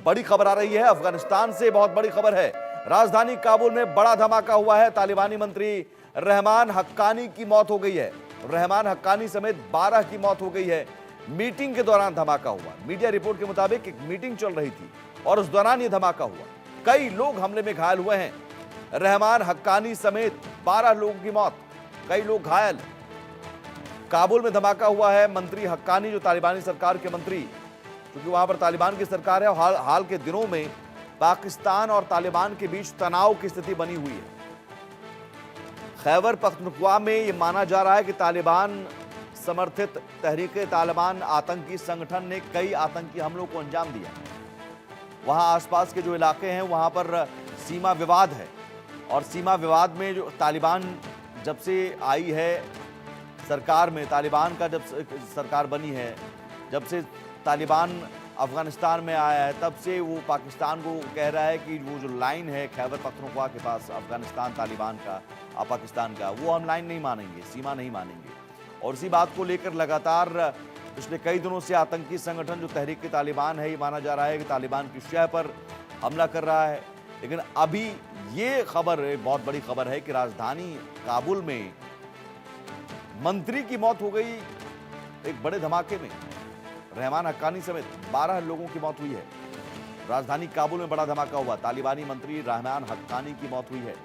बड़ी खबर आ रही है अफगानिस्तान से, बहुत बड़ी खबर है। राजधानी काबुल में बड़ा धमाका हुआ है। तालिबानी मंत्री रहमान हक्कानी की मौत हो गई है। रहमान हक्कानी समेत 12 की मौत हो गई है। मीटिंग के दौरान धमाका हुआ। मीडिया रिपोर्ट के मुताबिक एक मीटिंग चल रही थी और उस दौरान यह धमाका हुआ। कई लोग हमले में घायल हुए हैं। रहमान हक्कानी समेत 12 लोगों की मौत, कई लोग घायल। काबुल में धमाका हुआ है। मंत्री हक्कानी जो तालिबानी सरकार के मंत्री, क्योंकि वहां पर तालिबान की सरकार है और हाल के दिनों में पाकिस्तान और तालिबान के बीच तनाव की स्थिति बनी हुई है। खैबर पख्तूनख्वा में यह माना जा रहा है कि तालिबान समर्थित तहरीक तालिबान आतंकी संगठन ने कई आतंकी हमलों को अंजाम दिया। वहां आसपास के जो इलाके हैं वहां पर सीमा विवाद है और सीमा विवाद में जो तालिबान जब से आई है सरकार में, तालिबान का जब सरकार बनी है, जब से तालिबान अफगानिस्तान में आया है, तब से वो पाकिस्तान को कह रहा है कि वो जो लाइन है खैबर पख्तूनख्वा के पास अफगानिस्तान तालिबान का पाकिस्तान का, वो हम लाइन नहीं मानेंगे, सीमा नहीं मानेंगे। और इसी बात को लेकर लगातार पिछले कई दिनों से आतंकी संगठन जो तहरीक तालिबान है, ये माना जा रहा है कि तालिबान की शहर पर हमला कर रहा है। लेकिन अभी ये खबर, बहुत बड़ी खबर है कि राजधानी काबुल में मंत्री की मौत हो गई एक बड़े धमाके में। रहमान हक्कानी समेत 12 लोगों की मौत हुई है। राजधानी काबुल में बड़ा धमाका हुआ। तालिबानी मंत्री रहमान हक्कानी की मौत हुई है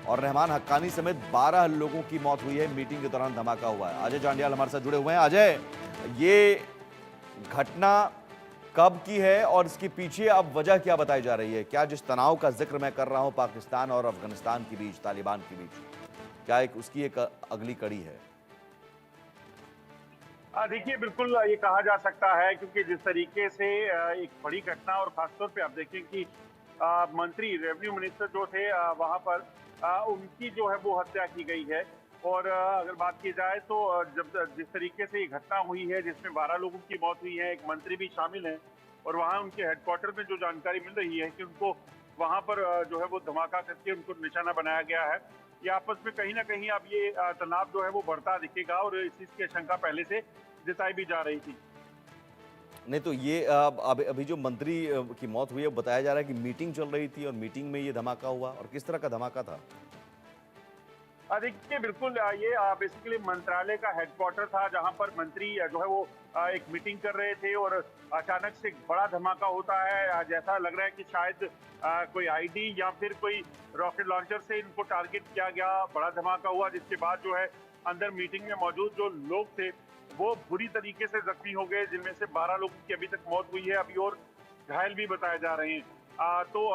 और रहमान हक्कानी समेत 12 लोगों की मौत हुई है। मीटिंग के दौरान धमाका हुआ है। अजय जांडियाल हमारे साथ जुड़े हुए हैं। अजय, ये घटना कब की है और इसके पीछे अब वजह क्या बताई जा रही है? क्या जिस तनाव का जिक्र मैं कर रहा हूं पाकिस्तान और अफगानिस्तान के बीच, तालिबान के बीच, क्या उसकी एक अगली कड़ी है? देखिए, बिल्कुल ये कहा जा सकता है, क्योंकि जिस तरीके से एक बड़ी घटना, और खासतौर पे आप देखें कि मंत्री, रेवेन्यू मिनिस्टर जो थे वहां पर, उनकी जो है वो हत्या की गई है। और अगर बात की जाए तो जब जिस तरीके से ये घटना हुई है जिसमें 12 लोगों की मौत हुई है, एक मंत्री भी शामिल है, और वहाँ उनके हेडक्वार्टर में जो जानकारी मिल रही है कि उनको वहाँ पर जो है वो धमाका करके उनको निशाना बनाया गया है। ये आपस में कहीं ना कहीं अब ये तनाव जो है वो बढ़ता दिखेगा, और इस चीज की आशंका पहले से जताई भी जा रही थी। नहीं तो ये अभी जो मंत्री की मौत हुई है, बताया जा रहा है कि मीटिंग चल रही थी और मीटिंग में ये धमाका हुआ। और किस तरह का धमाका था? देखिए, बिल्कुल ये बेसिकली मंत्रालय का हेडक्वार्टर था, जहां पर मंत्री जो है वो एक मीटिंग कर रहे थे, और अचानक से एक बड़ा धमाका होता है। जैसा लग रहा है कि शायद कोई आईडी या फिर कोई रॉकेट लॉन्चर से इनको टारगेट किया गया। बड़ा धमाका हुआ, जिसके बाद जो है अंदर मीटिंग में मौजूद जो लोग थे वो बुरी तरीके से जख्मी हो गए, जिनमें से 12 लोगों की अभी तक मौत हुई है, अभी और घायल भी बताए जा रहे हैं। तो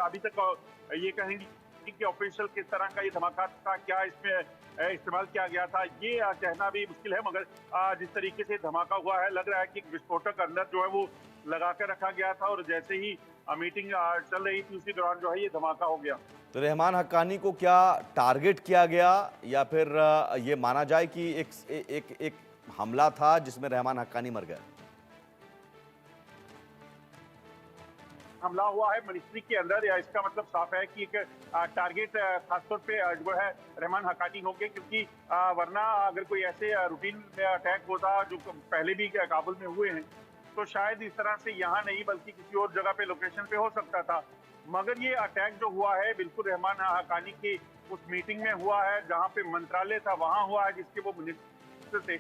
अभी तक ये कहेंगे कि ऑफिशियल किस तरह का ये धमाका था, क्या इसमें इस्तेमाल किया गया था, ये कहना भी मुश्किल है। मगर जिस तरीके से धमाका हुआ है, लग रहा है कि विस्फोटक अंदर जो है वो लगा कर रखा गया था, और जैसे ही मीटिंग चल रही थी उसी दौरान जो है ये धमाका हो गया। तो रहमान हक्कानी को क्या टारगेट किया गया, या फिर ये माना जाए कि एक हमला था जिसमें रहमान हक्कानी मर गया? हमला हुआ है मिनिस्ट्री के अंदर, या इसका मतलब साफ है कि एक टारगेट खासतौर पे जो है रहमान हक्कानी होंगे, क्योंकि वरना अगर कोई ऐसे रूटीन अटैक होता जो पहले भी काबुल में हुए हैं, तो शायद इस तरह से यहाँ नहीं बल्कि किसी और जगह पे, लोकेशन पे हो सकता था। मगर ये अटैक जो हुआ है बिल्कुल रहमान हक्कानी की उस मीटिंग में हुआ है, जहाँ पे मंत्रालय था वहां हुआ है, जिसके वो मिनिस्टर थे।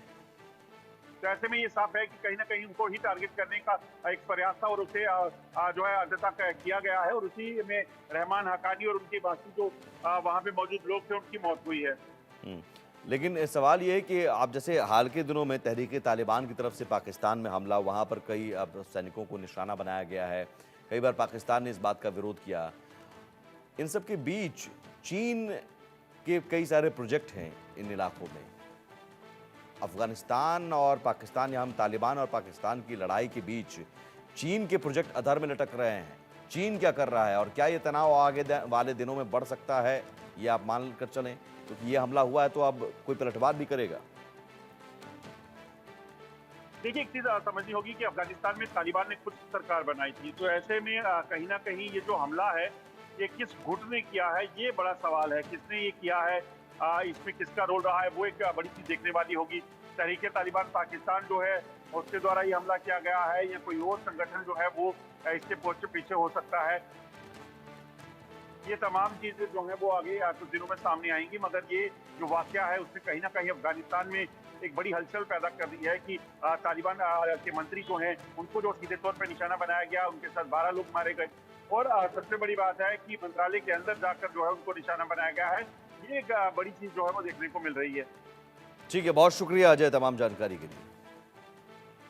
तो ऐसे में ये साफ है कि कहीं ना कहीं उनको ही टारगेट करने का एक प्रयास था, और उसे जो है अंततः किया गया है, और उसी में रहमान हक्कानी और उनके बाकी जो वहां पे मौजूद लोग थे उनकी मौत हुई है। लेकिन सवाल ये है कि आप जैसे हाल के दिनों में तहरीक तालिबान की तरफ से पाकिस्तान में हमला, वहाँ पर कई सैनिकों को निशाना बनाया गया है, कई बार पाकिस्तान ने इस बात का विरोध किया। इन सब के बीच चीन के कई सारे प्रोजेक्ट हैं इन इलाकों में। अफगानिस्तान और पाकिस्तान, या हम तालिबान और पाकिस्तान की लड़ाई के बीच चीन के प्रोजेक्ट अधर में लटक रहे हैं। चीन क्या कर रहा है और क्या ये तनाव आगे वाले दिनों में बढ़ सकता है, ये आप मान कर चलें? क्योंकि ये हमला हुआ है तो अब कोई पलटवार भी करेगा। देखिए, एक चीज समझनी होगी कि अफगानिस्तान में तालिबान ने खुद सरकार बनाई थी, तो ऐसे में कहीं ना कहीं ये जो हमला है ये किस गुट ने किया है, ये बड़ा सवाल है। किसने ये किया है, इसमें किसका रोल रहा है, वो एक बड़ी चीज देखने वाली होगी। तहरीके तालिबान पाकिस्तान जो है उसके द्वारा ये हमला किया गया है या कोई और संगठन जो है वो इसके पीछे हो सकता है। ये तमाम चीजें जो है वो आगे कुछ दिनों में सामने आएंगी, मगर ये जो वाकया है उसने कहीं ना कहीं अफगानिस्तान में एक बड़ी हलचल पैदा कर दी है कि तालिबान के मंत्री जो हैं उनको जो सीधे तौर पर निशाना बनाया गया, उनके साथ 12 लोग मारे गए। और सबसे बड़ी बात है कि मंत्रालय के अंदर जाकर जो है उनको निशाना बनाया गया है। ये एक बड़ी चीज जो है वो देखने को मिल रही है। ठीक है, बहुत शुक्रिया अजय तमाम जानकारी के लिए।